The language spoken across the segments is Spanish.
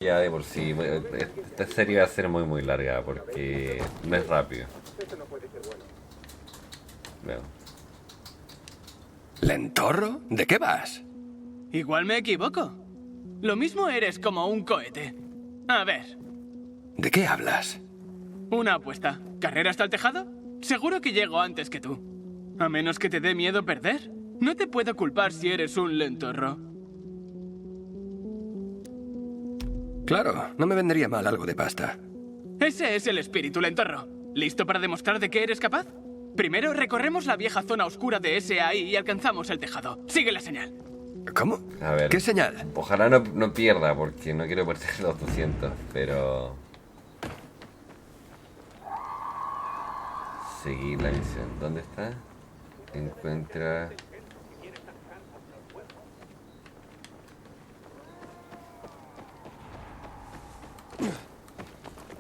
Ya de por sí, esta serie va a ser muy larga porque no es rápido. No. ¿Lentorro? ¿De qué vas? Igual me equivoco. Lo mismo eres como un cohete. A ver, ¿De qué hablas? una apuesta. ¿Carrera hasta el tejado? Seguro que llego antes que tú. A menos que te dé miedo perder. No te puedo culpar si eres un lentorro. Claro, no me vendría mal algo de pasta. Ese es el espíritu lentorro. ¿Listo para demostrar de qué eres capaz? Primero recorremos la vieja zona oscura de ese ahí y alcanzamos el tejado. Sigue la señal. ¿Cómo? A ver. ¿Qué señal? Ojalá no pierda porque no quiero perder los 200, pero... Seguir la misión. ¿Dónde está? Encuentra...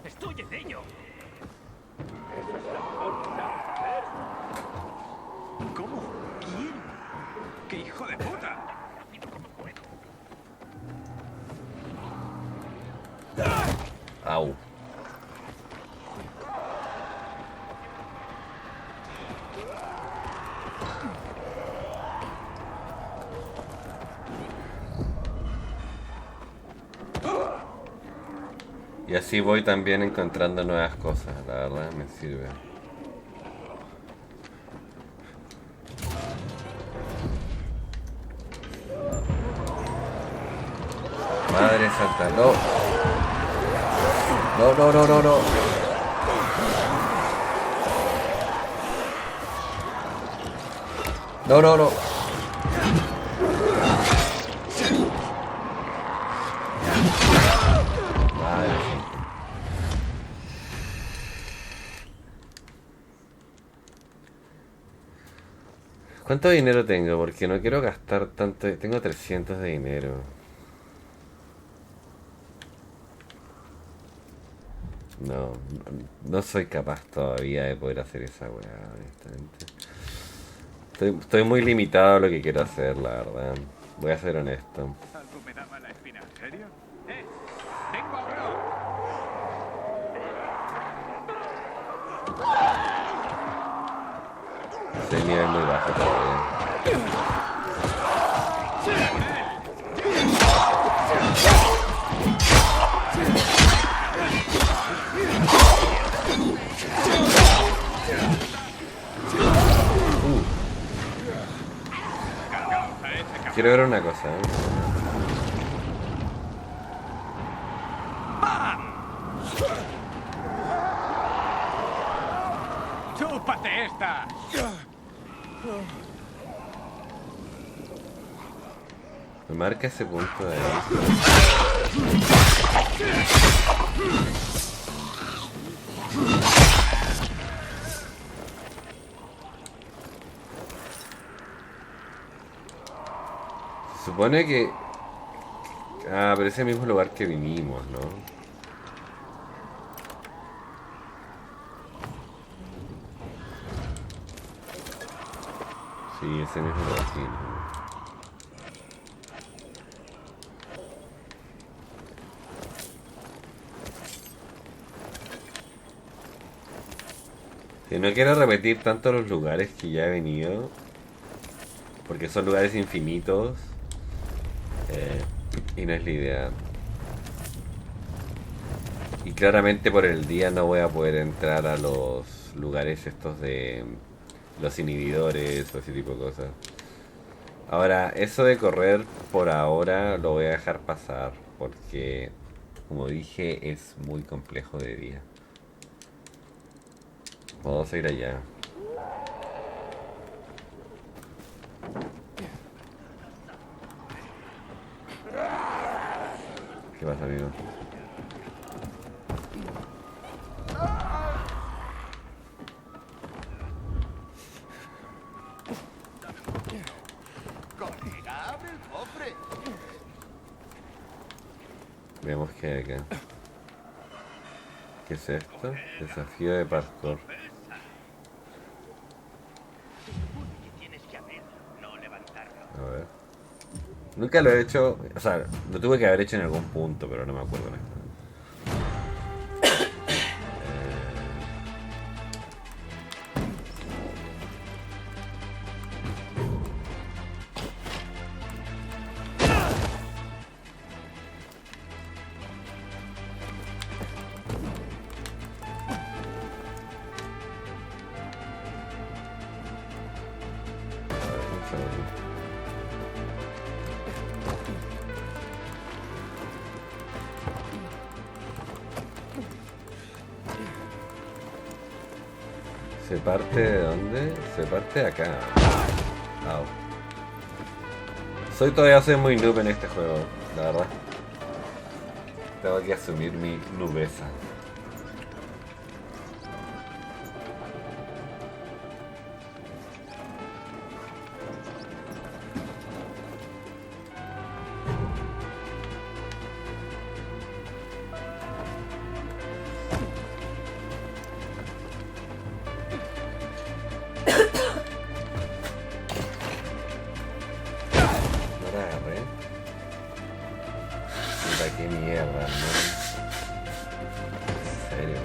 Estoy en ello. ¿Cómo? ¿Quién? ¡Qué hijo de puta! Au. Y así voy también encontrando nuevas cosas, la verdad me sirve. Madre santa, no. No. No. Madre santa. ¿Cuánto dinero tengo? Porque no quiero gastar tanto. Tengo 300 de dinero. No soy capaz todavía de poder hacer esa weá, honestamente. Estoy muy limitado a lo que quiero hacer, la verdad. Voy a ser honesto. Algo me daba la espina. ¿En serio? ¡Vengo ahora! Estoy en nivel muy bajo todavía. Quiero ver una cosa, ¿eh? ¡Chúpate esta! Me marca ese punto de ahí. Se supone que... Ah, pero es el mismo lugar que vinimos, ¿no? Sí, ese mismo lugar que vinimos. Sí, no quiero repetir tanto los lugares que ya he venido, porque son lugares infinitos y no es la idea. Y claramente por el día no voy a poder entrar a los lugares estos de los inhibidores o ese tipo de cosas. Ahora, eso de correr por ahora lo voy a dejar pasar, porque como dije es muy complejo de día. Vamos a ir allá. ¿Qué pasa, amigo? ¡Colega, abre el cofre! Veamos qué hay acá. ¿Qué es esto? Desafío de parkour. Tienes que abrirlo, no levantarlo. A ver. Nunca lo he hecho, o sea, lo tuve que haber hecho en algún punto, pero no me acuerdo honestamente. ¿Se parte de dónde? Se parte de acá. Au. Todavía soy muy noob en este juego, la verdad. Tengo que asumir mi nubeza. Qué mierda, ¿no? En serio.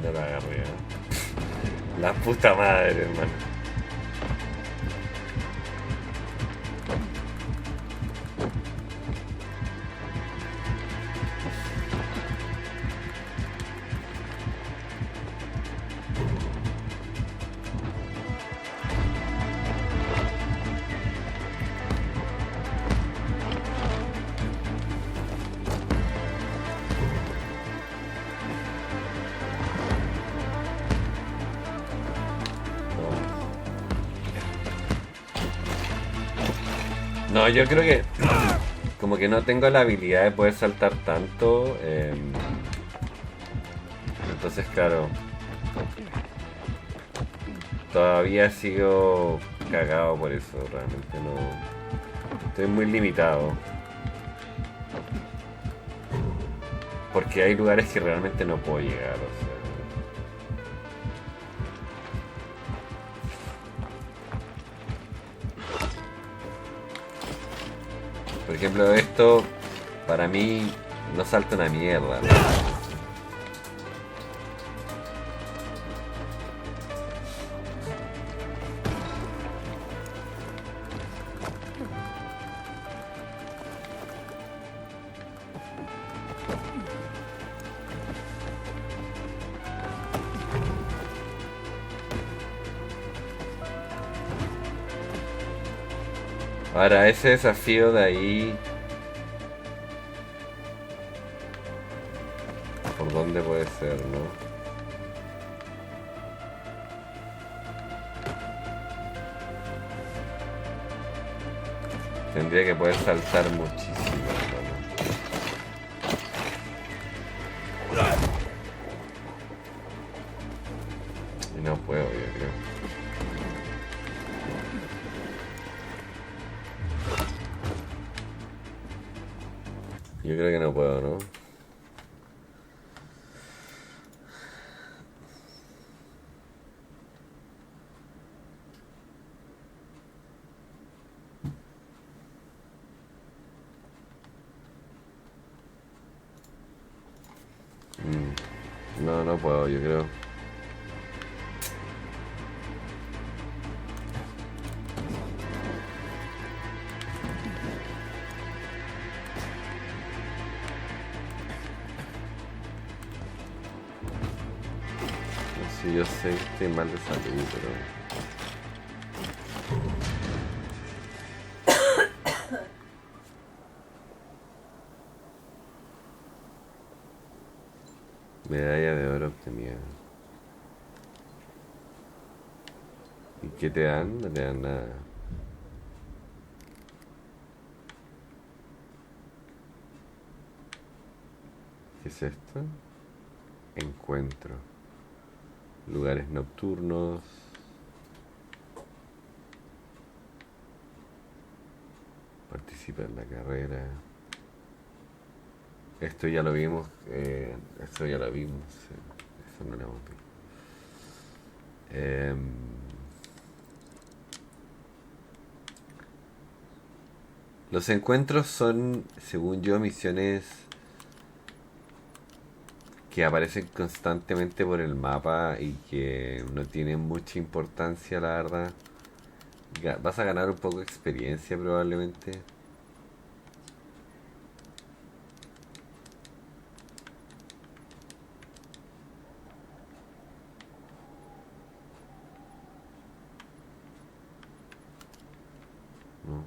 No la agarré, ¿eh? La puta madre, hermano. No, yo creo que como que no tengo la habilidad de poder saltar tanto. Entonces, claro, todavía sigo cagado por eso. Realmente no. Estoy muy limitado. Porque hay lugares que realmente no puedo llegar, o sea. Por ejemplo, esto para mí no salta una mierda, ¿no? Ahora, ese desafío de ahí... ¿Por dónde puede ser, no? Tendría que poder saltar muchísimo, ¿no? Y no puedo, yo creo. Yo creo que no puedo, ¿no? No, no puedo, yo creo. Sí, yo sé que estoy mal de salud, pero... Medalla de oro obtenida. ¿Y qué te dan? No te dan nada. ¿Qué es esto? Encuentro. Lugares nocturnos. participa en la carrera. Esto ya lo vimos. Esto ya lo vimos. Eso no lo hemos visto. Los encuentros son, según yo, misiones que aparecen constantemente por el mapa y que no tienen mucha importancia, la verdad. Vas a ganar un poco de experiencia probablemente. ¿No?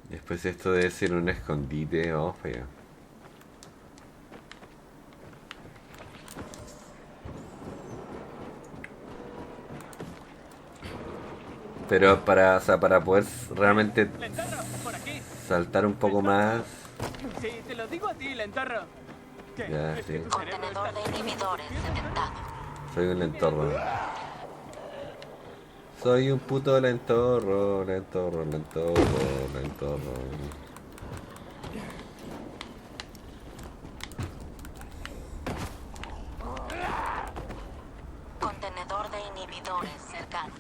Después esto debe ser un escondite. Vamos para allá. Pero para, o sea, para poder realmente Lentorro, por aquí. saltar un poco más. Sí, te lo digo a ti, Lentorro. ¿Qué? Ya, ¿Es que sí. tu cerebro Contenedor está de inhibidores detectado. Soy un lentorro. Soy un puto lentorro, lentorro, lentorro, lentorro. Contenedor de inhibidores cercano.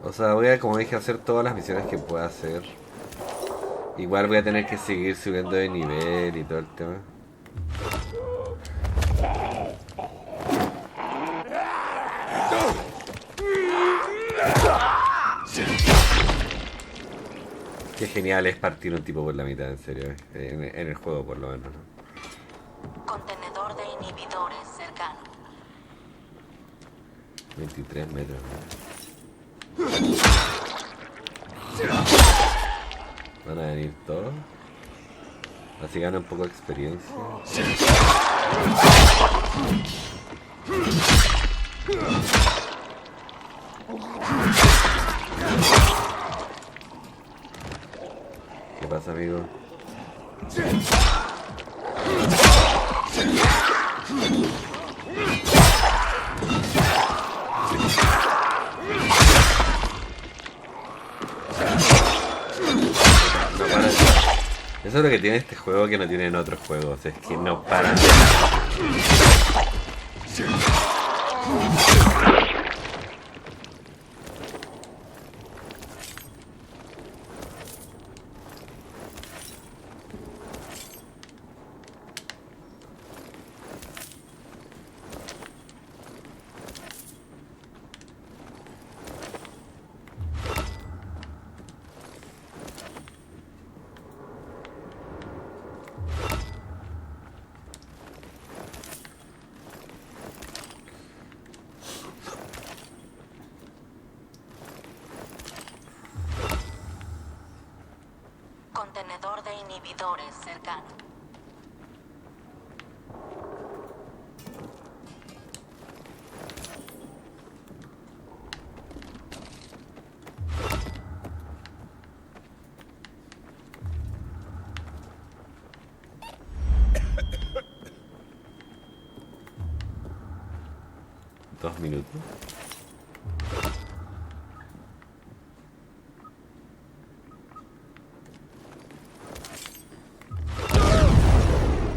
O sea, voy a, como dije, hacer todas las misiones que pueda hacer. Igual voy a tener que seguir subiendo de nivel y todo el tema. Qué genial es partir un tipo por la mitad, en serio. En el juego, por lo menos, ¿no? Contenedor de inhibidores cercano. 23 metros, ¿no? Van a venir todos. Así gana un poco de experiencia. ¿Qué pasa, amigo? No paran. Eso es lo que tiene este juego que no tienen otros juegos. Es que no paran de Contenedor de inhibidores cercano. dos minutos.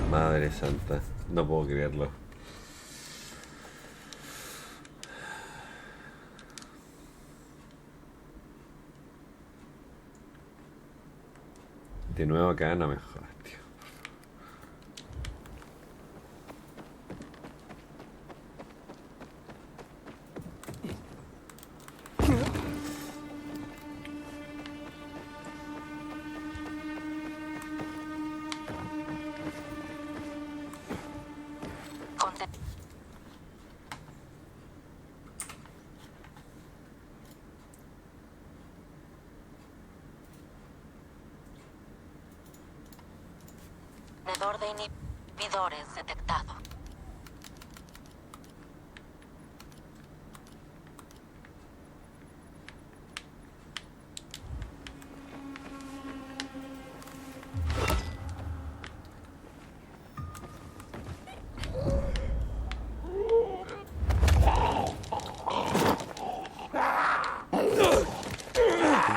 Madre santa, no puedo creerlo. De nuevo acá, no me jodas, tío. Contenedor de inhibidores detectado.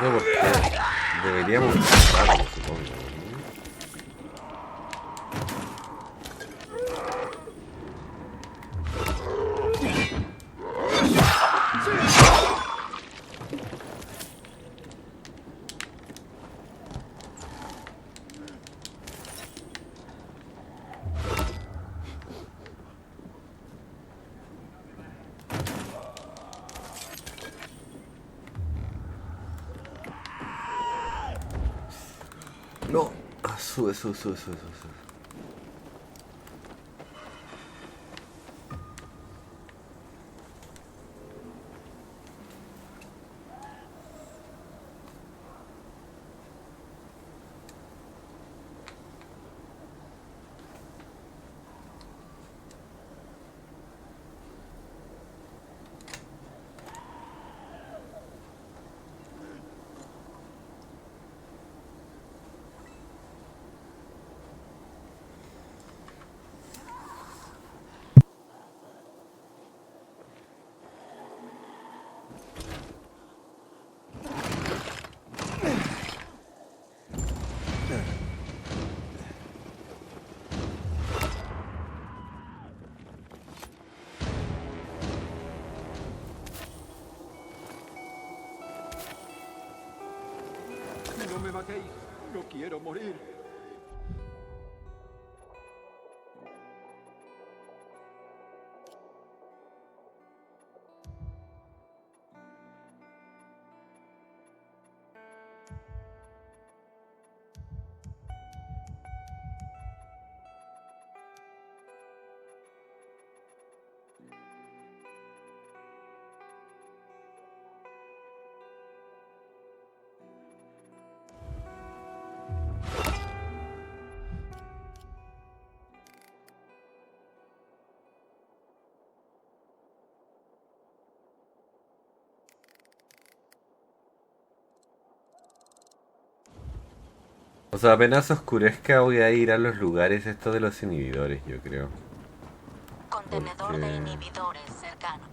No, porque deberíamos usarlo, supongo. No. Ah, sube. No me matéis. No quiero morir. O sea, apenas oscurezca voy a ir a los lugares estos de los inhibidores, yo creo. Contenedor de inhibidores cercano.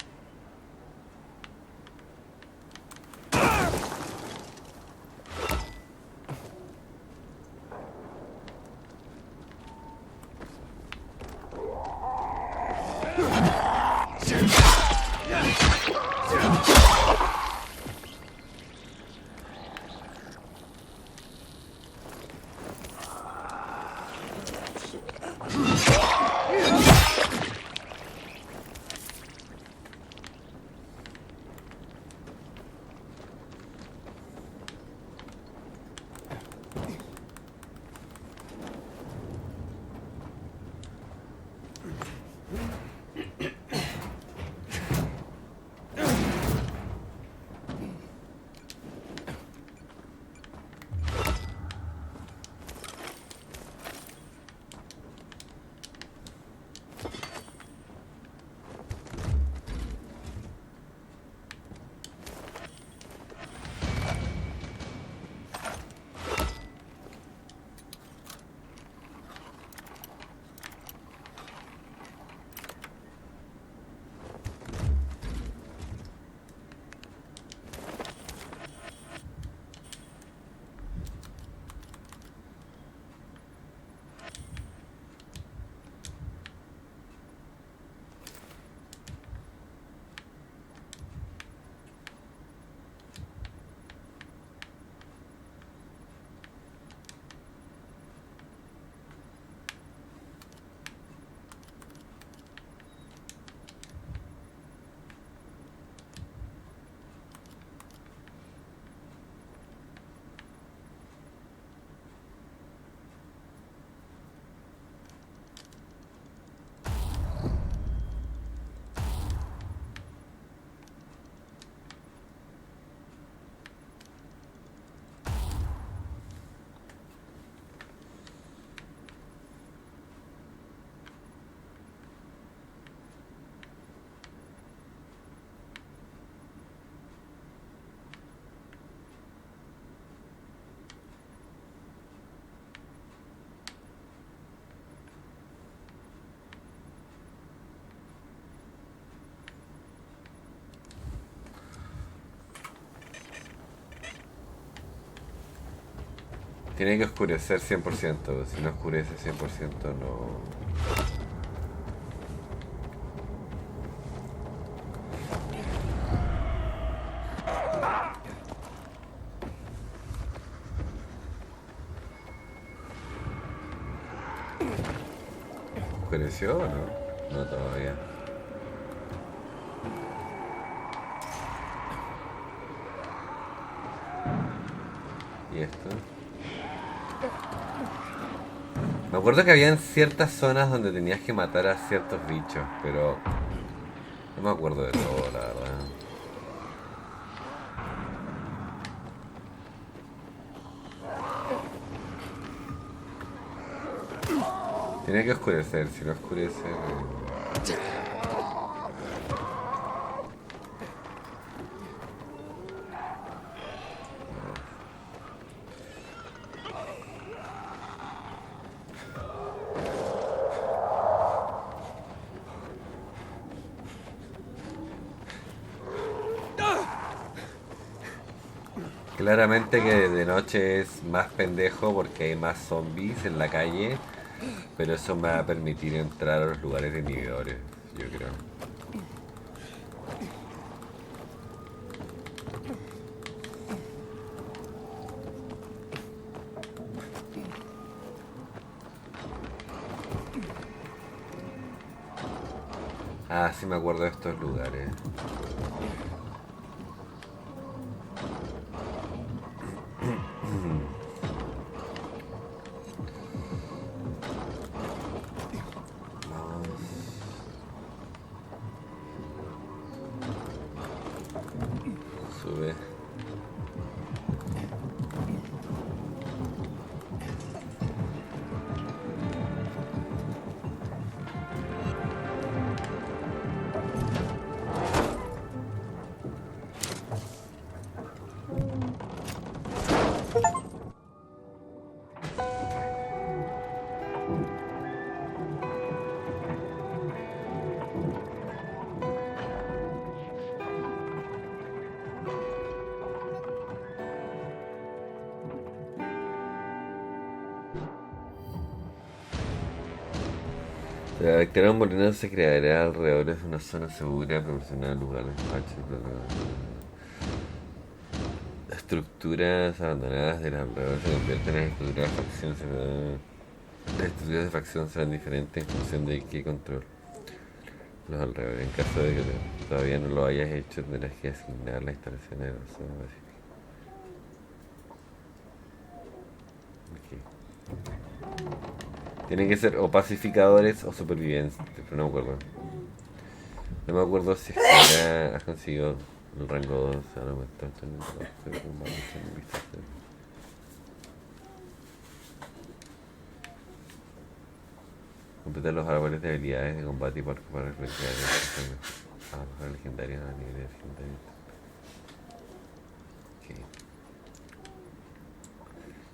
Tiene que oscurecer 100%. Si no oscurece 100% no... ¿Oscureció o no? No todavía. ¿Y esto? Me acuerdo que había ciertas zonas donde tenías que matar a ciertos bichos, pero no me acuerdo de todo, la verdad. Tiene que oscurecer, si no oscurece... Claramente que de noche es más pendejo porque hay más zombies en la calle, pero eso me va a permitir entrar a los lugares de inhibidores, yo creo. Ah, sí me acuerdo de estos lugares. Sube. La bacteria molecular se creará alrededor de una zona segura proporcional a lugares Las estructuras abandonadas del alrededor se convierten en estructuras de facción. Las estructuras de facción serán diferentes en función de qué control los alrededores. En caso de que todavía no lo hayas hecho, tendrás que asignar la instalación de la zona básica. Tienen que ser o pacificadores o supervivientes, pero no me acuerdo. No me acuerdo si es que ya has conseguido el rango 2. Ahora me está completar los árboles de habilidades de combate y parque para reflejar los legendarios a nivel legendario. Okay.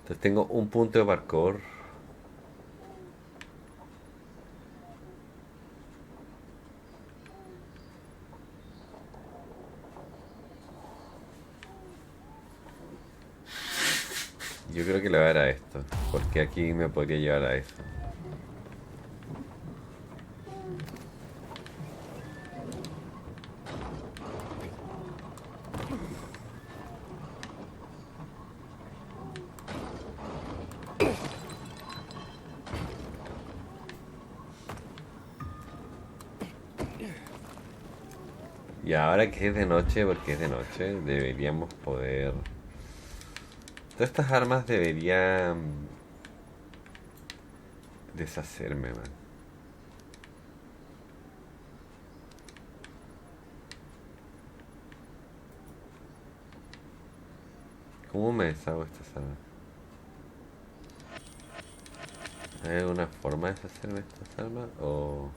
Entonces tengo un punto de parkour. Yo creo que le voy a dar a esto, porque aquí me podría llevar a eso. Y ahora que es de noche, porque es de noche, deberíamos poder... Todas estas armas deberían deshacerme, man. ¿Cómo me deshago estas armas? ¿Hay alguna forma de deshacerme estas armas? O...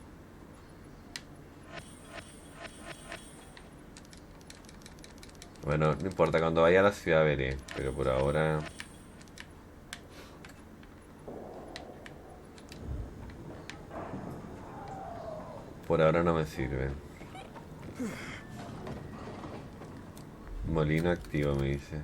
Bueno, no importa, cuando vaya a la ciudad veré, pero por ahora... Por ahora no me sirven. Molino activo me dice.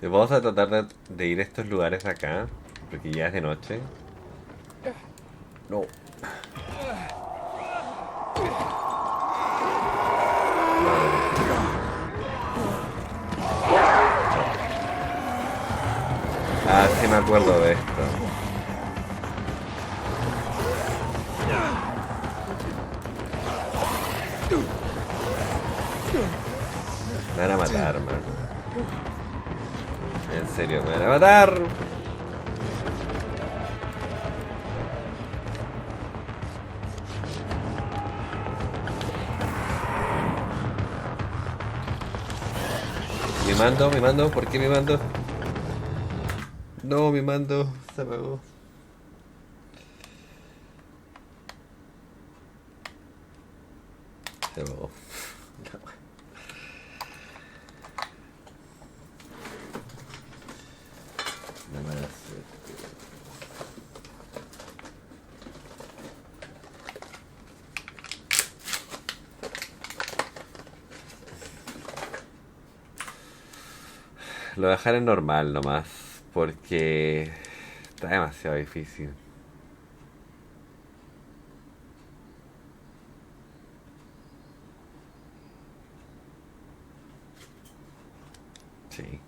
Vamos a tratar de ir a estos lugares de acá, porque ya es de noche. No. Ah, sí me acuerdo de esto. Me van a matar, man. En serio, me van a matar. Mi mando, ¿por qué mi mando? No, mi mando se apagó. Se apagó. No me hace. Lo dejaré en normal nomás, porque está demasiado difícil. Sí.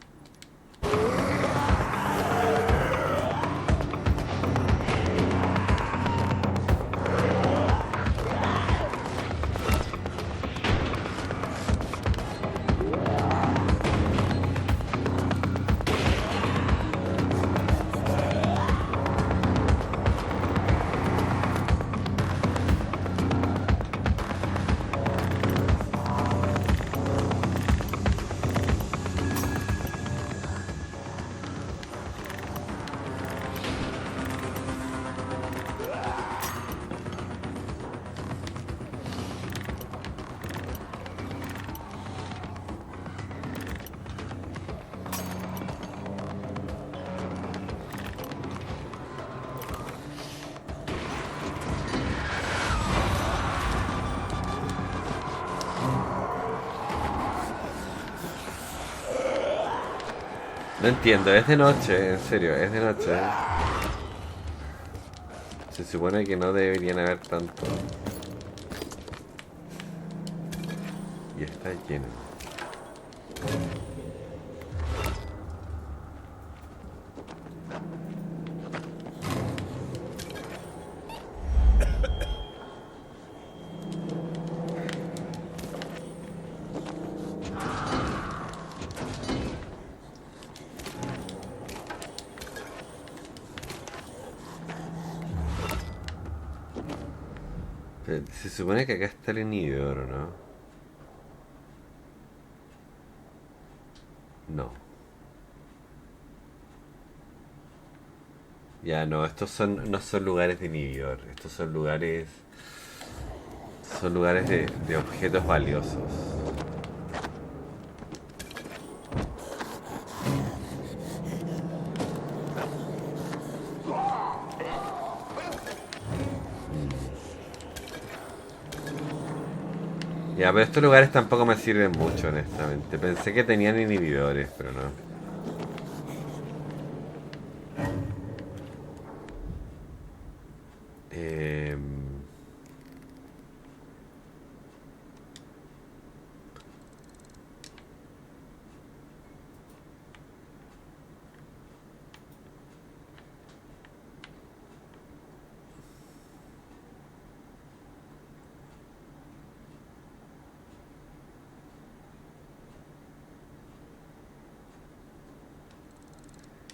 No entiendo, es de noche, en serio, es de noche. Se supone que no deberían haber tanto. Y está lleno. Se supone que acá está el inhibidor, ¿no? No. Ya no, no son lugares de inhibidor, estos son lugares de objetos valiosos. Ya, pero estos lugares tampoco me sirven mucho, honestamente. Pensé que tenían inhibidores, pero no.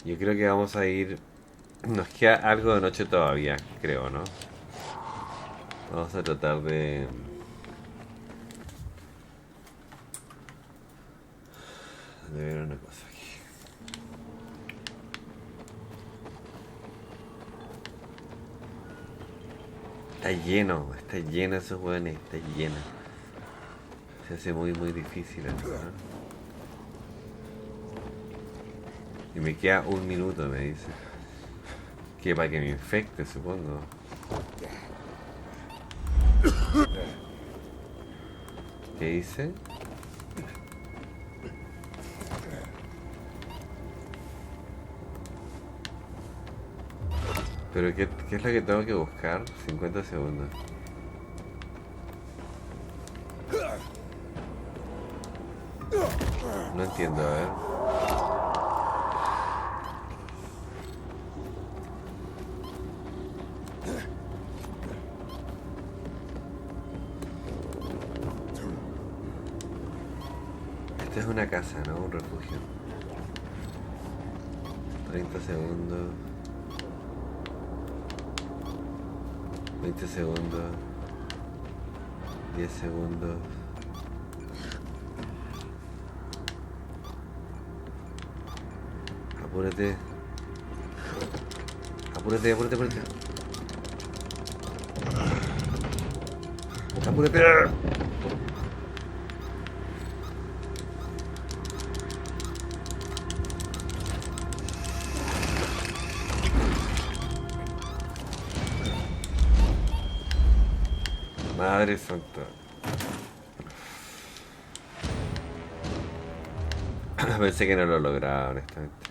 Yo creo que vamos a ir... Nos queda algo de noche todavía, creo, ¿no? Vamos a tratar de ver una cosa aquí. Está lleno esos hueones, está lleno. Se hace muy difícil esto, ¿no? Y me queda un minuto, me dice. Que para que me infecte, supongo. ¿Qué dice? Pero ¿qué es lo que tengo que buscar? 50 segundos. No entiendo, a ver. Esta es una casa, ¿no? Un refugio. 30 segundos. 20 segundos. 10 segundos. Apúrate. Apúrate, apúrate, apúrate. Apúrate. Madre santa. Pensé que no lo lograba, honestamente.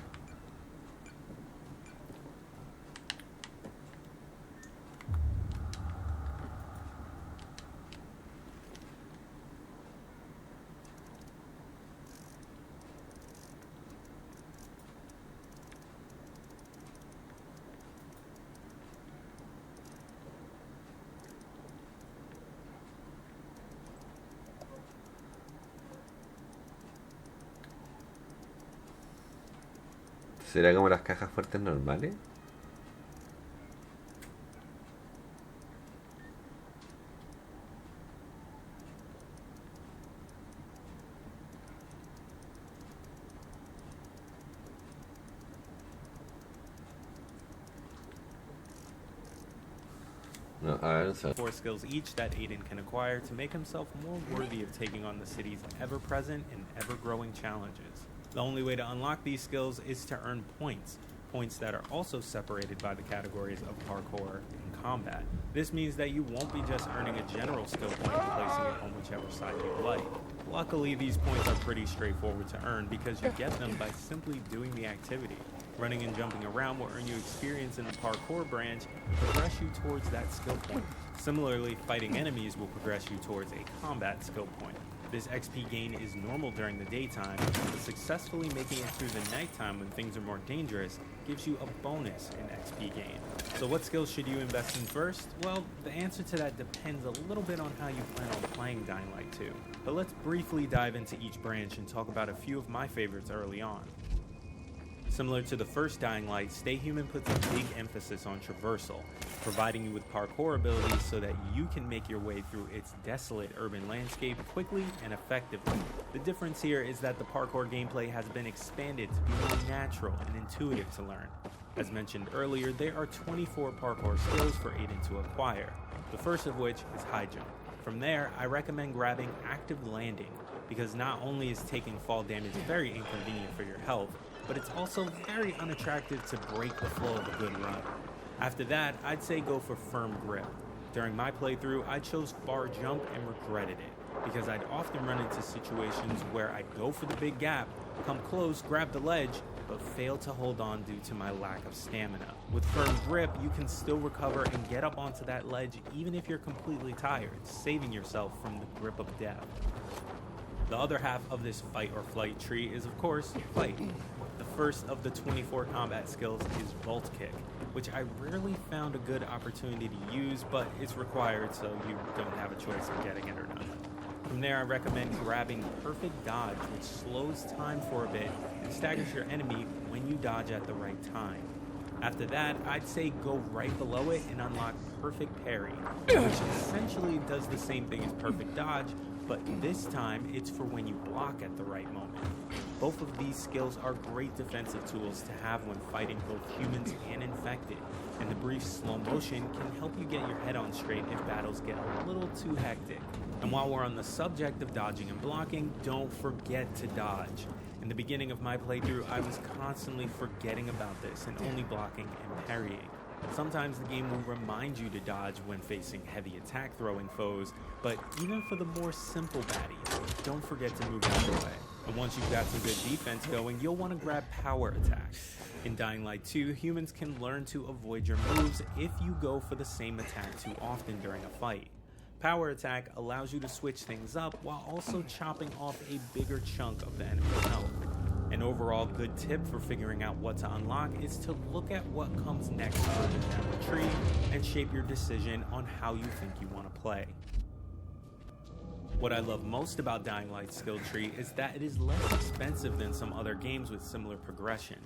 ¿Será como las cajas fuertes normales? No, a ver, 4 skills each that Aiden can acquire to make himself more worthy of taking on the city's ever-present and ever-growing challenges. The only way to unlock these skills is to earn points that are also separated by the categories of parkour and combat. This means that you won't be just earning a general skill point and placing it on whichever side you like. Luckily, these points are pretty straightforward to earn because you get them by simply doing the activity. Running and jumping around will earn you experience in the parkour branch and progress you towards that skill point. Similarly, fighting enemies will progress you towards a combat skill point. This XP gain is normal during the daytime, but successfully making it through the nighttime when things are more dangerous gives you a bonus in XP gain. So what skills should you invest in first? Well, the answer to that depends a little bit on how you plan on playing Dying Light 2. But let's briefly dive into each branch and talk about a few of my favorites early on. Similar to the first Dying Light, Stay Human puts a big emphasis on traversal, providing you with parkour abilities so that you can make your way through its desolate urban landscape quickly and effectively. The difference here is that the parkour gameplay has been expanded to be more natural and intuitive to learn. As mentioned earlier, there are 24 parkour skills for Aiden to acquire, the first of which is high jump. From there, I recommend grabbing active landing, because not only is taking fall damage very inconvenient for your health, but it's also very unattractive to break the flow of a good run. After that, I'd say go for firm grip. During my playthrough, I chose far jump and regretted it, because I'd often run into situations where I'd go for the big gap, come close, grab the ledge, but fail to hold on due to my lack of stamina. With firm grip, you can still recover and get up onto that ledge even if you're completely tired, saving yourself from the grip of death. The other half of this fight or flight tree is, of course, fight. The first of the 24 combat skills is Vault Kick, which I rarely found a good opportunity to use, but it's required, so you don't have a choice of getting it or not. From there, I recommend grabbing Perfect Dodge, which slows time for a bit and staggers your enemy when you dodge at the right time. After that, I'd say go right below it and unlock Perfect Parry, which essentially does the same thing as Perfect Dodge, but this time it's for when you block at the right moment. Both of these skills are great defensive tools to have when fighting both humans and infected, and the brief slow motion can help you get your head on straight if battles get a little too hectic. And while we're on the subject of dodging and blocking, don't forget to dodge. In the beginning of my playthrough, I was constantly forgetting about this and only blocking and parrying. Sometimes the game will remind you to dodge when facing heavy attack throwing foes, but even for the more simple baddies, don't forget to move out of the way. And once you've got some good defense going, you'll want to grab power attack. In Dying Light 2, humans can learn to avoid your moves if you go for the same attack too often during a fight. Power attack allows you to switch things up while also chopping off a bigger chunk of the enemy's health. An overall good tip for figuring out what to unlock is to look at what comes next further down the tree and shape your decision on how you think you want to play. What I love most about Dying Light's skill tree is that it is less expensive than some other games with similar progression.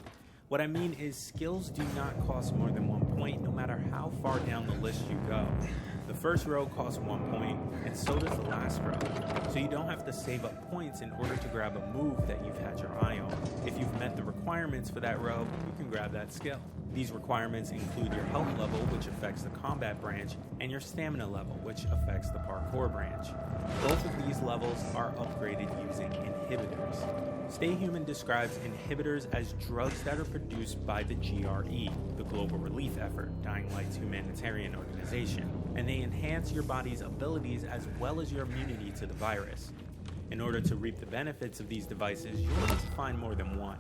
What I mean is skills do not cost more than 1 point no matter how far down the list you go. The first row costs 1 point, and so does the last row. So you don't have to save up points in order to grab a move that you've had your eye on. If you've met the requirements for that row, you can grab that skill. These requirements include your health level, which affects the combat branch, and your stamina level, which affects the parkour branch. Both of these levels are upgraded using inhibitors. Stay Human describes inhibitors as drugs that are produced by the GRE, the Global Relief Effort, Dying Light's humanitarian organization, and they enhance your body's abilities as well as your immunity to the virus. In order to reap the benefits of these devices, you'll need to find more than one.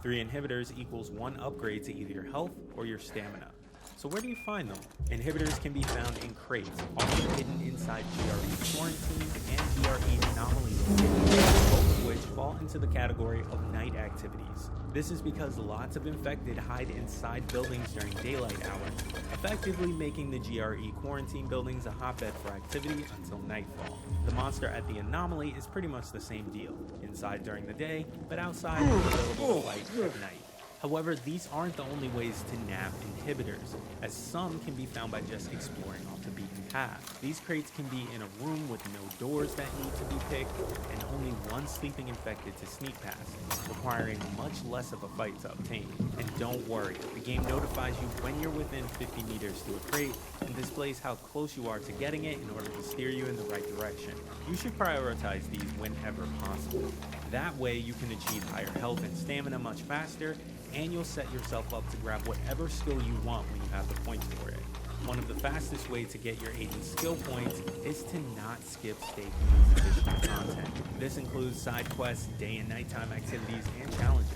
3 inhibitors equals 1 upgrade to either your health or your stamina. So where do you find them? Inhibitors can be found in crates, often hidden inside GRE quarantines and GRE anomaly locations, both of which fall into the category of night activities. This is because lots of infected hide inside buildings during daylight hours, effectively making the GRE quarantine buildings a hotbed for activity until nightfall. The monster at the anomaly is pretty much the same deal, inside during the day, but outside and available to fight at night. However, these aren't the only ways to nab inhibitors, as some can be found by just exploring off the beaten path. These crates can be in a room with no doors that need to be picked, and only one sleeping infected to sneak past, requiring much less of a fight to obtain. And don't worry, the game notifies you when you're within 50 meters to a crate, and displays how close you are to getting it in order to steer you in the right direction. You should prioritize these whenever possible. That way you can achieve higher health and stamina much faster, and you'll set yourself up to grab whatever skill you want when you have the points for it. One of the fastest ways to get your 80 skill points is to not skip Stay Human's additional content. This includes side quests, day and nighttime activities, and challenges.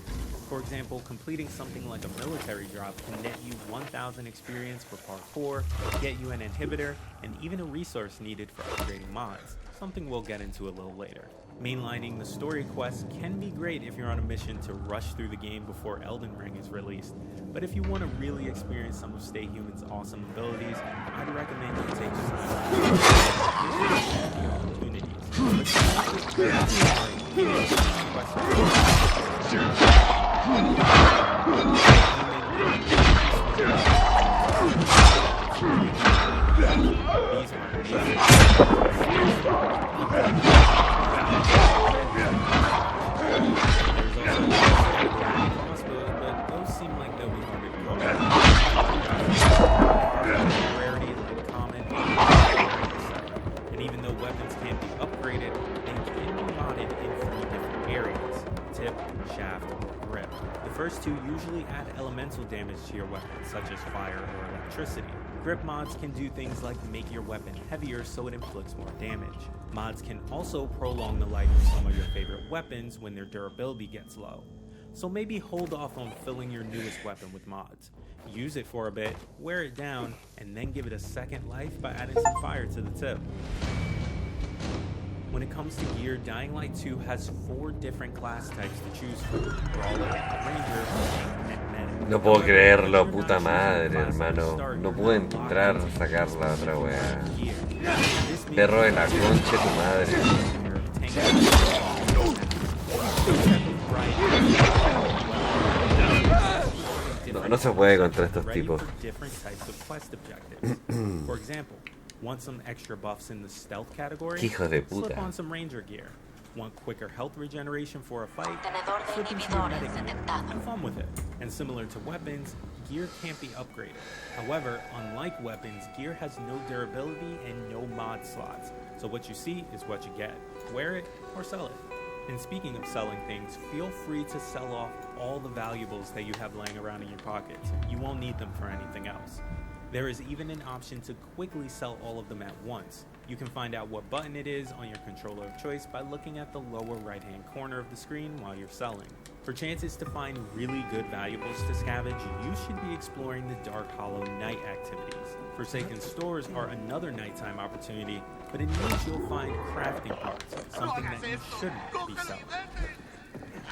For example, completing something like a military drop can net you 1,000 experience for parkour, get you an inhibitor, and even a resource needed for upgrading mods, something we'll get into a little later. Mainlining the story quests can be great if you're on a mission to rush through the game before Elden Ring is released, but if you want to really experience some of Stay Human's awesome abilities, I'd recommend you take and even though weapons can't be upgraded, they can be modded in 3 different areas: tip, shaft, or grip. The first 2 usually add elemental damage to your weapon, such as fire or electricity. Grip mods can do things like make your weapon heavier so it inflicts more damage. Mods can also prolong the life of some of your favorite weapons when their durability gets low. So maybe hold off on filling your newest weapon with mods. Use it for a bit, wear it down, and then give it a second life by adding some fire to the tip. When it comes to gear, Dying Light 2 has 4 different class types to choose from: Brawler, Ranger, Tank, and Medic. No puedo creerlo, puta madre, hermano. No puedo entrar a sacar la otra weá. Perro de la concha de tu madre. No se puede contra estos tipos. For example, want some extra buffs in the stealth category? Hijo de puta. Slip on some ranger gear. Want quicker health regeneration for a fight? Contenedor de Slip into your medic inhibidores gear. detectado. Have fun with it. And similar to weapons, gear can't be upgraded. However, unlike weapons, gear has no durability and no mod slots. So what you see is what you get. Wear it or sell it. And speaking of selling things, feel free to sell off all the valuables that you have laying around in your pockets. You won't need them for anything else. There is even an option to quickly sell all of them at once. You can find out what button it is on your controller of choice by looking at the lower right hand corner of the screen while you're selling. For chances to find really good valuables to scavenge, you should be exploring the Dark Hollow night activities. Forsaken stores are another nighttime opportunity, but in these you'll find crafting parts, something that you shouldn't be selling.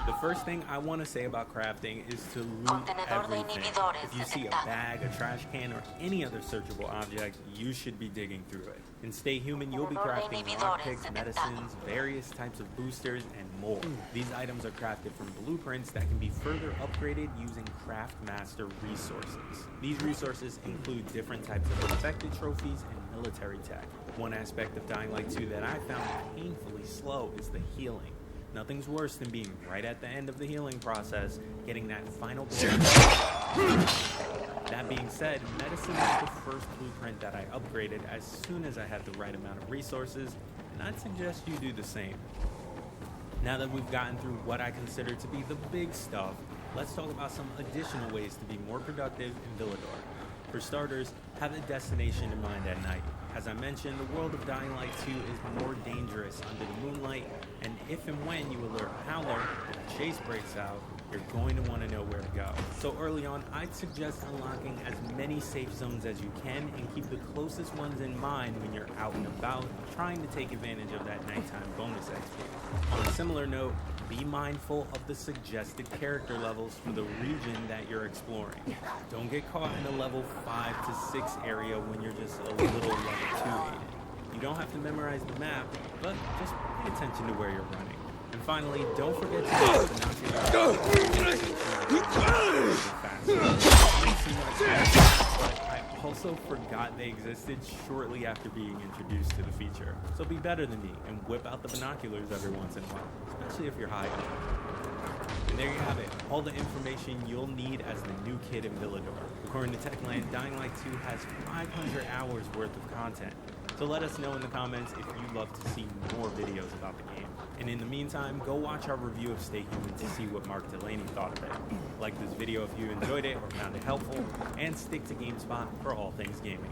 The first thing I want to say about crafting is to loot everything. If you see a bag, a trash can, or any other searchable object, you should be digging through it. In Stay Human, you'll be crafting lockpicks, medicines, various types of boosters, and more. These items are crafted from blueprints that can be further upgraded using Craftmaster resources. These resources include different types of infected trophies and military tech. One aspect of Dying Light 2 that I found painfully slow is the healing. Nothing's worse than being right at the end of the healing process, getting that final blow. That being said, medicine was the first blueprint that I upgraded as soon as I had the right amount of resources, and I'd suggest you do the same. Now that we've gotten through what I consider to be the big stuff, let's talk about some additional ways to be more productive in Villador. For starters, have a destination in mind at night. As I mentioned, the world of Dying Light 2 is more dangerous under the moonlight, and if and when you alert Howler and a chase breaks out, you're going to want to know where to go. So early on, I'd suggest unlocking as many safe zones as you can and keep the closest ones in mind when you're out and about, trying to take advantage of that nighttime bonus XP. On a similar note, be mindful of the suggested character levels for the region that you're exploring. Don't get caught in a level 5 to 6 area when you're just a little level 2 aided. You don't have to memorize the map, but just pay attention to where you're running. And finally, don't forget to use binoculars. I also forgot they existed shortly after being introduced to the feature. So be better than me and whip out the binoculars every once in a while, especially if you're hiding. And there you have it, all the information you'll need as the new kid in Villador. According to Techland, Dying Light 2 has 500 hours worth of content. So let us know in the comments if you'd love to see more videos about the game. And in the meantime, go watch our review of Stay Human to see what Mark Delaney thought of it. Like this video if you enjoyed it or found it helpful, and stick to GameSpot for all things gaming.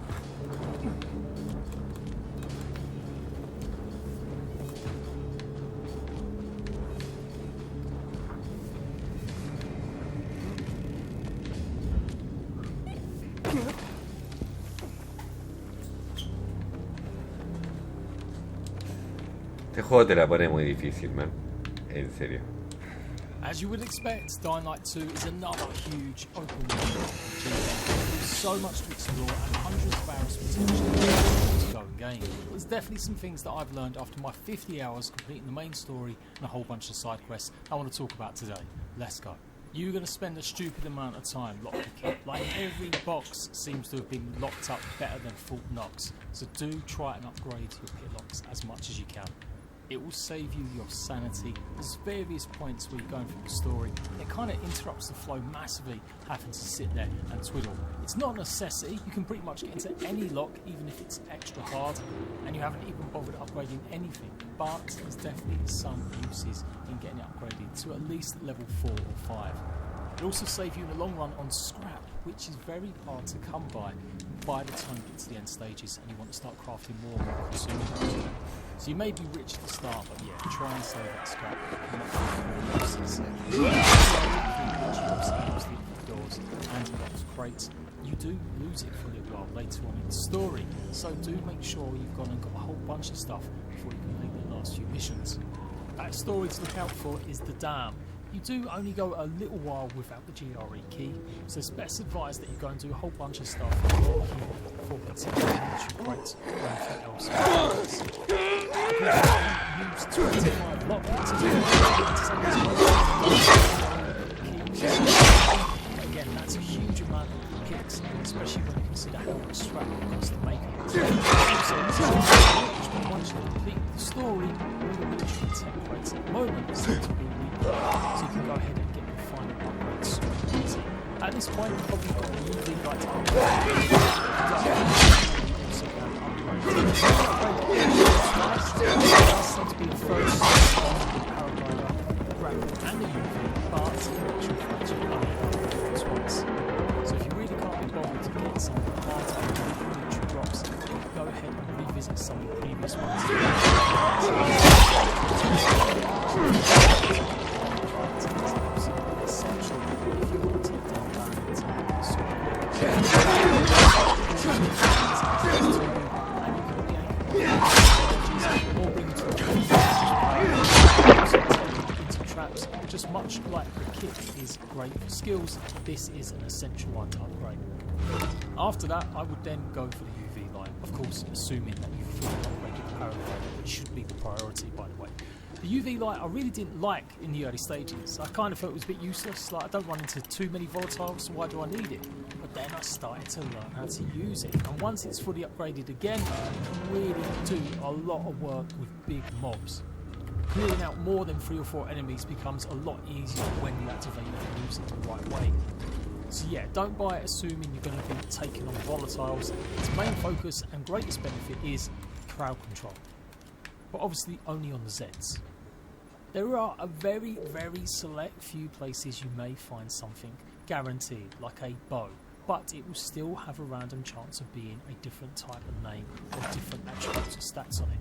Este juego te la pone muy difícil, man. En serio. As you would expect, Dying Light 2 is another huge open world. There's so much to explore and hundreds of hours potentially to go in game. There's definitely some things that I've learned after my 50 hours completing the main story and a whole bunch of side quests I want to talk about today. Let's go. You're going to spend a stupid amount of time lockpicking. Like every box seems to have been locked up better than Fort Knox. So do try and upgrade your pitlocks as much as you can. It will save you your sanity. There's various points where you're going through the story. It kind of interrupts the flow massively, having to sit there and twiddle. It's not a necessity. You can pretty much get into any lock, even if it's extra hard, and you haven't even bothered upgrading anything. But there's definitely some uses in getting it upgraded to at least level 4 or 5. It'll also save you in the long run on scrap, which is very hard to come by the time you get to the end stages and you want to start crafting more and more consumables. So you may be rich at the start, but yeah, try and save that scrap. And those crates, you do lose it for a little while later on in the story. So do make sure you've gone and got a whole bunch of stuff before you complete the last few missions. That story to look out for is the Dam. You do only go a little while without the GRE key, so it's best advised that you go and do a whole bunch of stuff before continuing the crates or anything else. Use 25 lockpicks again, that's a huge amount of picks, especially when you consider how much scrap it costs to make it. Once you complete the story, all the military tech crates at the moment seem to be so you can go ahead and get your final upgrades super easy. At this point, you've probably got the UV light upgrade. You also can upgrade. It seems to be the first the paraglider, the grapple, and the UV, but the actual feature only upgrades twice. So if you really can't be bothered to get some of the hard changes as some of the previous ones. Essential if you want to take down bandits and sort into traps. Just much like the kit is great for skills, this is an essential one to upgrade. After that, I would then go for the UV light, of course assuming that you've fully upgraded the paraglider, which should be the priority by the way. The UV light I really didn't like in the early stages. I kind of felt it was a bit useless, like I don't run into too many volatiles, so why do I need it? But then I started to learn how to use it, and once it's fully upgraded again, you can really do a lot of work with big mobs. Clearing out more than 3 or 4 enemies becomes a lot easier when you activate it and use it the right way. So yeah, don't buy it assuming you're going to be taking on volatiles. Its main focus and greatest benefit is crowd control, but obviously only on the Zeds. There are a very, very select few places you may find something guaranteed, like a bow, but it will still have a random chance of being a different type of name or different attributes or stats on it.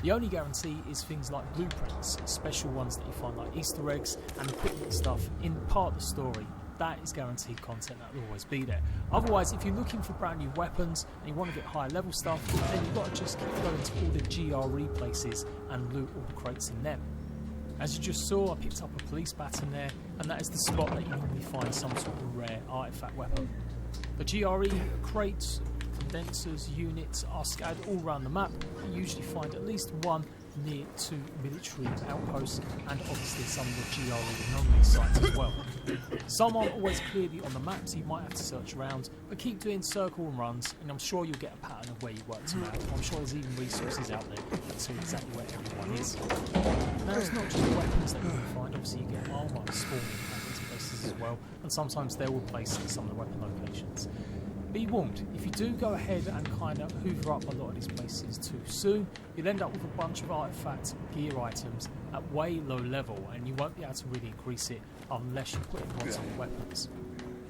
The only guarantee is things like blueprints, special ones that you find like Easter eggs and equipment stuff in part of the story. That is guaranteed content that will always be there. Otherwise, if you're looking for brand new weapons and you want to get higher level stuff, then you've got to just keep going to all the GRE places and loot all the crates in them. As you just saw, I picked up a police baton there, and that is the spot that you normally find some sort of rare artifact weapon. The GRE crates, condensers, units are scattered all around the map. You usually find at least one near to military outposts, and obviously some of the GRE anomaly sites as well. Some aren't always clearly on the map, so you might have to search around, but keep doing circle and runs, and I'm sure you'll get a pattern of where you work them out. I'm sure there's even resources out there that tell you exactly where everyone is. Now it's not just weapons that you can find, obviously you get armor spawning at these places as well, and sometimes they will place at some of the weapon locations. Be warned, if you do go ahead and kind of hoover up a lot of these places too soon, you'll end up with a bunch of artifact gear items at way low level, and you won't be able to really increase it unless you put in lots of weapons.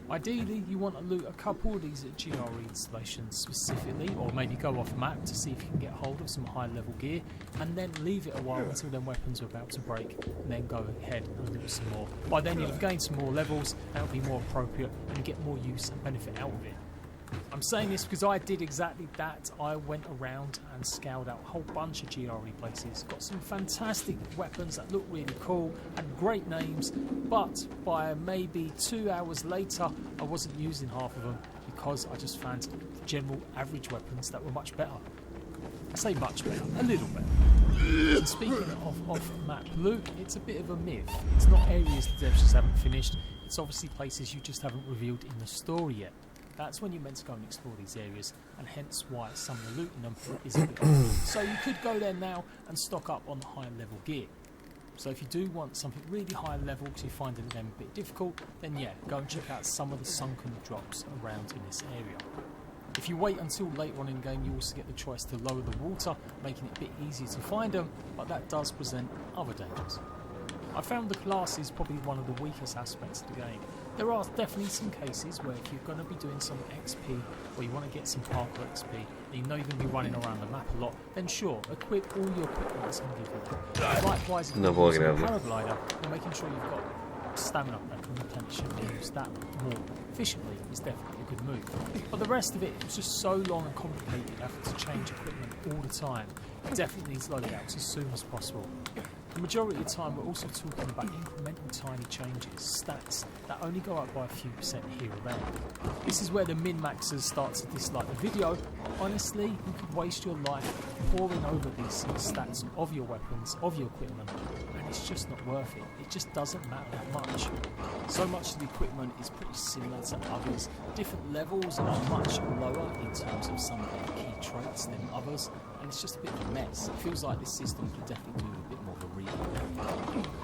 Ideally, you want to loot a couple of these at GRE installations specifically, or maybe go off map to see if you can get hold of some high level gear, and then leave it a while until them weapons are about to break, and then go ahead and loot some more. By then you'll have gained some more levels, and it'll be more appropriate, and you get more use and benefit out of it. I'm saying this because I did exactly that. I went around and scoured out a whole bunch of GRE places, got some fantastic weapons that look really cool, had great names, but by maybe 2 hours later I wasn't using half of them because I just found general average weapons that were much better. I say much better, a little better. And speaking of off-map loot, it's a bit of a myth. It's not areas the devs just haven't finished, it's obviously places you just haven't revealed in the story yet. That's when you're meant to go and explore these areas, and hence why some of the loot in them is a bit odd. So you could go there now and stock up on the higher level gear. So if you do want something really high level because you're finding them a bit difficult, then yeah, go and check out some of the sunken drops around in this area. If you wait until later on in the game, you also get the choice to lower the water, making it a bit easier to find them, but that does present other dangers. I found the class is probably one of the weakest aspects of the game. There are definitely some cases where if you're going to be doing some XP, or you want to get some parkour XP, and you know you're going to be running around the map a lot, then sure, equip all your equipment that's going to give you that. Likewise, if you're using a paraglider, or making sure you've got stamina that can replenish and use that more efficiently is definitely a good move. But the rest of it is just so long and complicated, having to change equipment all the time. It definitely needs loadouts as soon as possible. The majority of the time we're also talking about incremental tiny changes, stats that only go up by a few percent here or there. This is where the min-maxers start to dislike the video. Honestly, you could waste your life poring over these stats of your weapons, of your equipment, and it's just not worth it. It just doesn't matter that much. So much of the equipment is pretty similar to others. Different levels are much lower in terms of some of the key traits than others, and it's just a bit of a mess. It feels like this system could definitely do a bit more of a rebuild.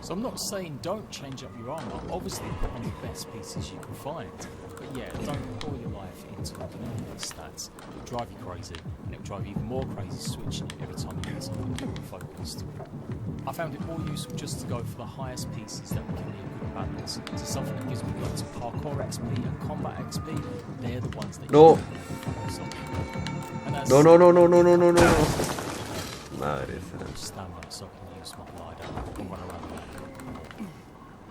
So I'm not saying don't change up your armour, obviously put on the best pieces you can find, but yeah, don't pour your life into looking at these stats. It'll drive you crazy, and it'll drive you even more crazy switching it every time you get something focused. I found it more useful just to go for the highest pieces that would give me a good balance. So something that gives me lots of parkour XP and combat XP, they're the ones that No. you focus on. And that's No. Madre santa. stamina, so I can use my glider and run around the map.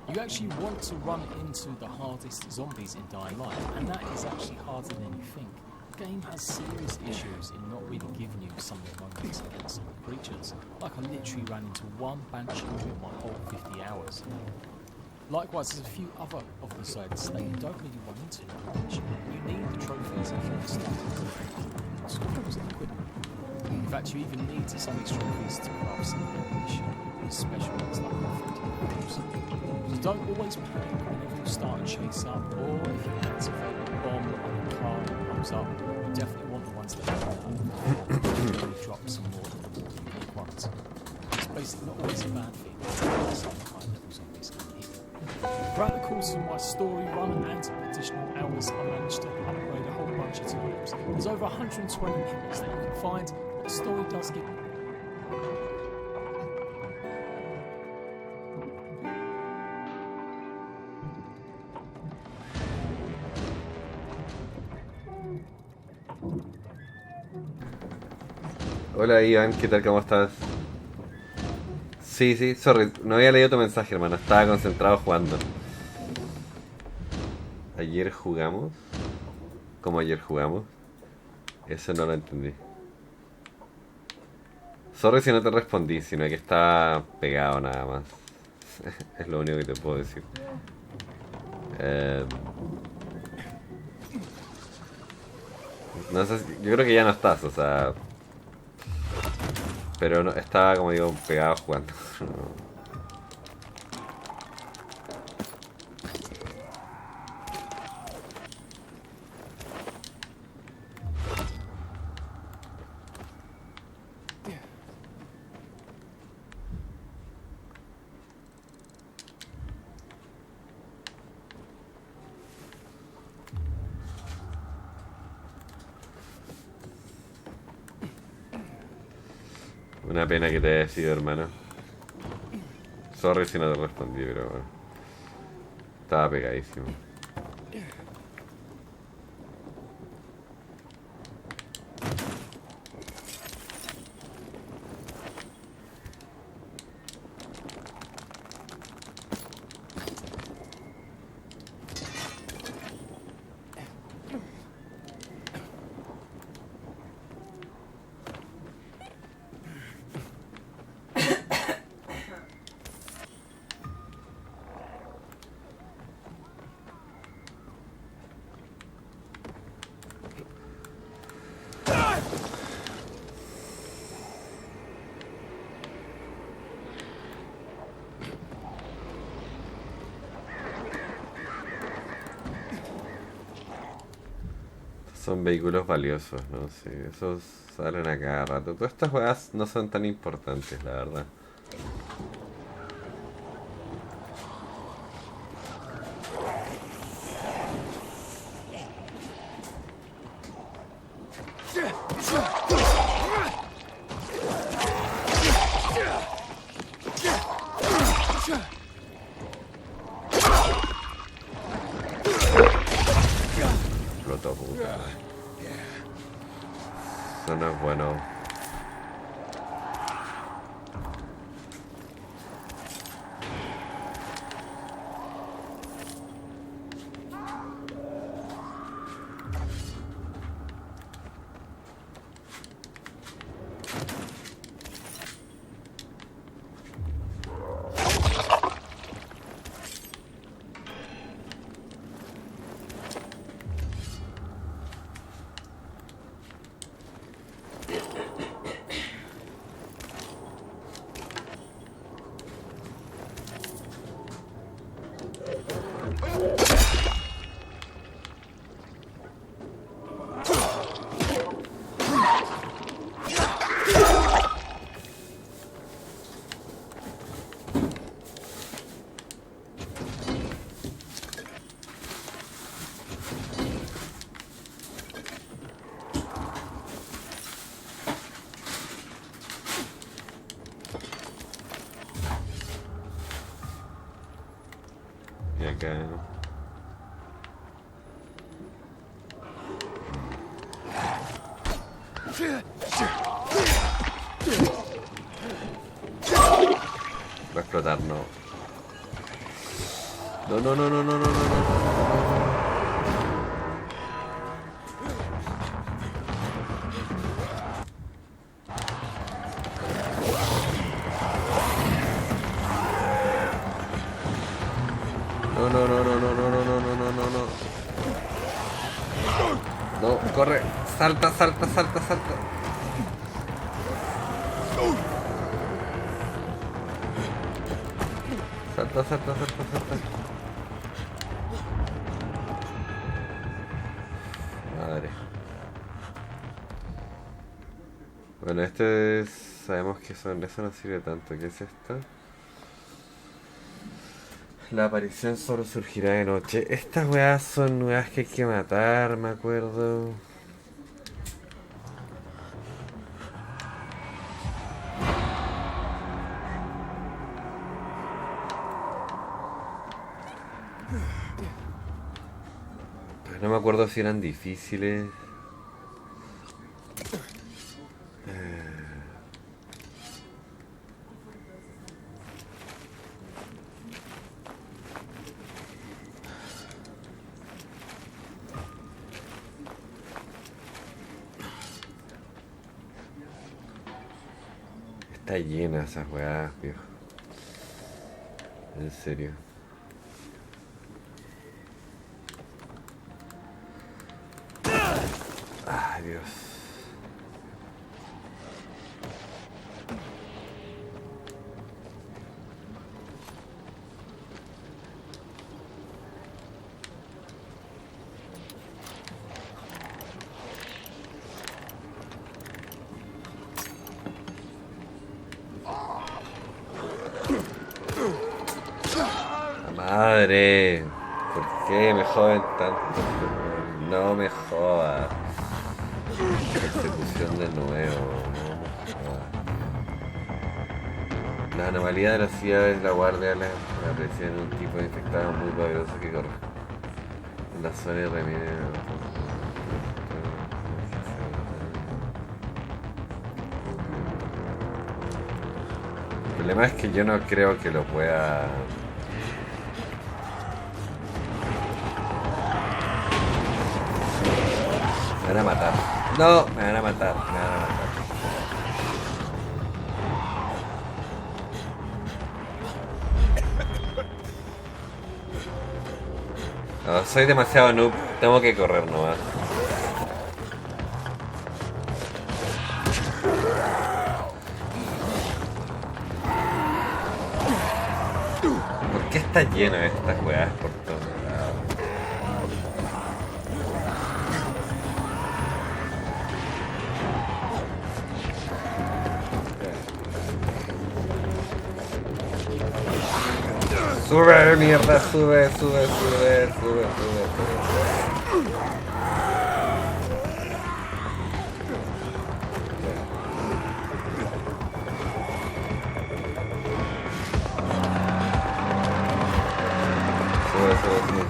You actually want to run into the hardest zombies in Dying Light, and that is actually harder than you think. The game has serious issues in not really giving you some of the moments against some of the creatures. Like I literally ran into one banshee in my whole 50 hours. Likewise, there's a few other of the sides that you don't really run into much. You need the trophies if you're starting to equipment. In fact, you even need some of these trophies to craft some ammunition with special ones like peligros. So don't always panic whenever you start a chase up, or if you activate a bomb on your car and it blows up, you definitely want the ones that have really drop some more unique ones. It's basically not always a bad thing. Some high level zombies can hit. Throughout the course of my story run and additional hours, I managed to upgrade a whole bunch of times. There's over 120 pillars that you can find, but the story does give Hola Iván, ¿qué tal? ¿Cómo estás? Sí, sorry, no había leído tu mensaje, hermano. Estaba concentrado jugando. ¿Ayer jugamos? ¿Cómo ayer jugamos? Eso no lo entendí. Sorry si no te respondí, sino que estaba pegado nada más. Es lo único que te puedo decir. No sé, yo creo que ya no estás, o sea... Pero no, estaba, como digo, pegado jugando. Una pena que te haya sido, hermano. Sorry si no te respondí, pero bueno. Estaba pegadísimo. Son vehículos valiosos, ¿no? Sí, esos salen a cada rato. Todas estas jugadas no son tan importantes, la verdad. Eso no es bueno. acá. Va a explotar, no. No, no, no, no, no, no, no, no. No, no, no, no, no, no, no, no, no, no, no, no. No, corre. Salta, salta, salta, salta. Salta, salta, salta, salta. Madre. Bueno, este es... Sabemos que son... Eso no sirve tanto. ¿Qué es esto? La aparición solo surgirá de noche. Estas weas son weas que hay que matar, me acuerdo. Pero no me acuerdo si eran difíciles. Está llena esas weas, viejo. En serio. Ay, Dios. Madre, ¿por qué me joden tanto? No me jodas. Persecución de nuevo, no me jodas. La anomalía de la ciudad es la guardia, la presión de un tipo de infectado muy poderoso que corre en la zona de remedio. El problema es que yo no creo que lo pueda... Me van a matar. No, me van a matar, me van a matar. No, soy demasiado noob, tengo que correr nomás. ¿Por qué está lleno de estas weas por todos lados? Sube, mierda, sube, sube, sube, sube, sube, sube. Sube, sube, sube.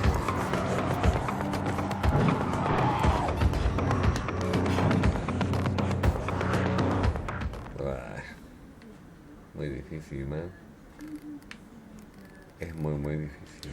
Uah, muy difícil, man. Es muy, muy difícil.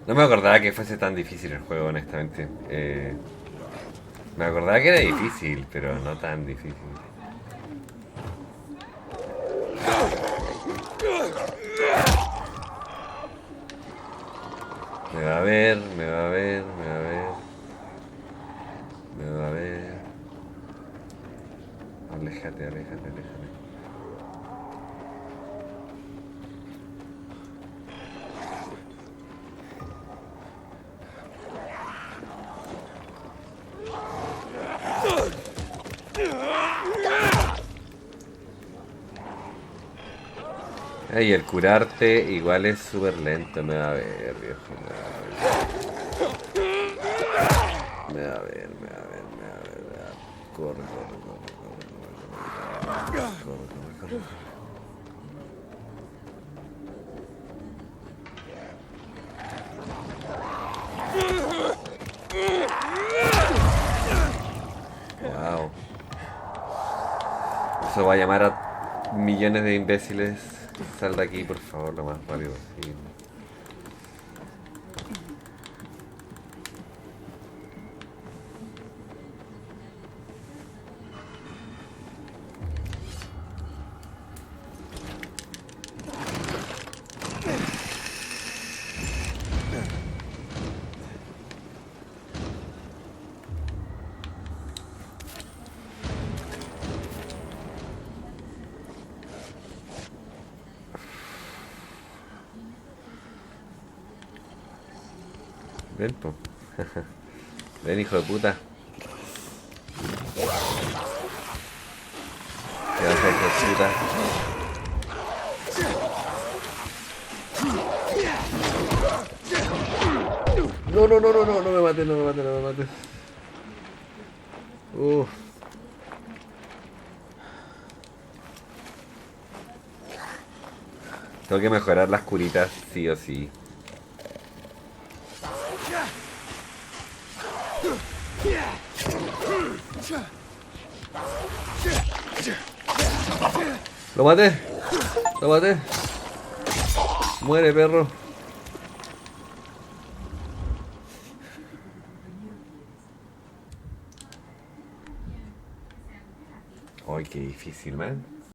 No me acordaba que fuese tan difícil el juego, honestamente. Me acordaba que era difícil, pero no tan difícil. Me va a ver, me va a ver, me va a ver. Me va a ver. Aléjate, aléjate, aléjate. Y el curarte igual es súper lento. Me va a ver, viejo. Me va a ver. Corre. Wow. Eso va a llamar a millones de imbéciles. Sal de aquí, por favor, lo más rápido posible. Ven, po. Ven, hijo de puta. ¿Qué vas a hacer, hijo de puta? No me mates. Uff. Tengo que mejorar las curitas, sí o sí. Lo maté. Muere, perro. Ay, qué difícil, man.